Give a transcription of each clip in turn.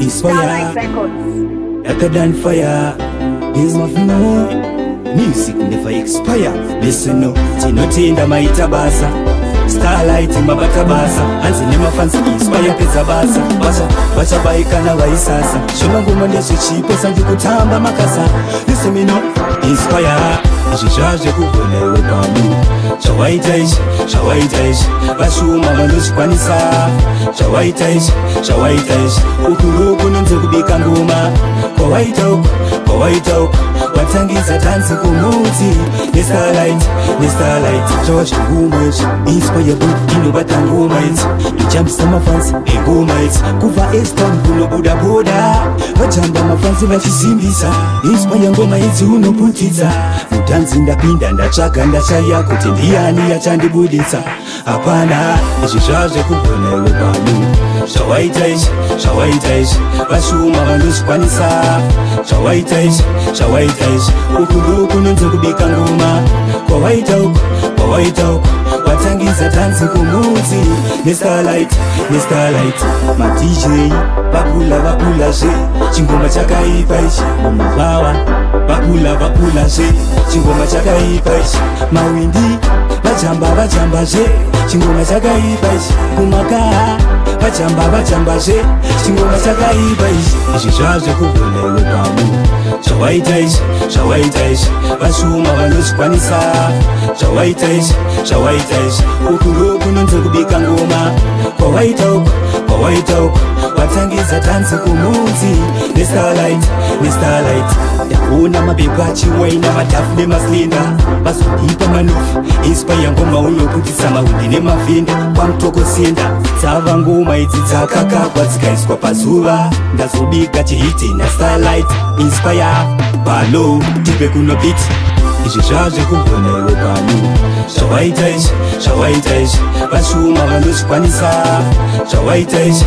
Inspire, Starlight Records. better than fire. Is my no music never expire. Listen no, tinotinda maita basa. Starlight mabata basa. Anzi nema fancy inspire peza basa. Bacha baika na waisasa. Shoma ngoma ndeshe chipo sanju kutamba makasa. Listen me no, inspire. Ishijaje kubona ewe pami. Shawaitaishi bashuma vanozvikwanisa. Shawaitaishi ukuruku nonze kubika ngoma. Kwawaita uku watangisa tansi kumudzi. Nestarlight George ngoma ichi inspire book inobata ngoma ichi ijambisa mafansi engoma ichi kuva Eston kunobuda boda vajamba mafansi vachisimbisa inspire ngoma ichi unoputidza mutanzi ndapinda ndatsvaga ndashaya kuti ndiani yachandibuditsa hapana izvi zvazve kugona iwe pano shawaitaishi vashuma vanozvikwanisa shawaitaishi ukuruku nonze kubika ngoma kwawaita uku watangisa tanzi kumudzi. Nestarlight madj vapula zve chingoma chakaipa ichi mumabawa vapula zve chingoma chakaipa ichi mawindi vajamba zve chingoma chakaipa ichi kumakaha vajamba zve chingoma chakaipa ichi izvi zvazve kugona iwe pano shawaitaishi vashuma vanozvikwanisa shawaitaishi ukuruku nonze kubika ngoma kwawaita uku watangisa tanzi kumudzi. Nestarlight ndakuona mabepa achiwaina madhafu nemaslinda vazodipa manofu inspire ngoma unoputisa mawindi nemavhinda kwamutokosenda dzava ngoma idzi dzakakakwa dzikaiswa pazuva ndazobika chihiti naStarlight inspire balo tipe kuno beat izvi zvazve kugona iwe pano shawaitaishi vashuma vanozvikwanisa shawaitaishi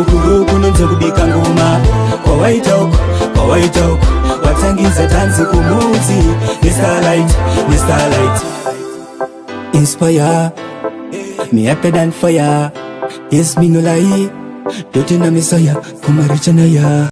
ukuruku nonze kubika ngoma kwawaita uku watangisa tanzi kumudzi. Nestarlight inspire me better than fire. Yes me no lie, dote na Messiah kumaricha na ya.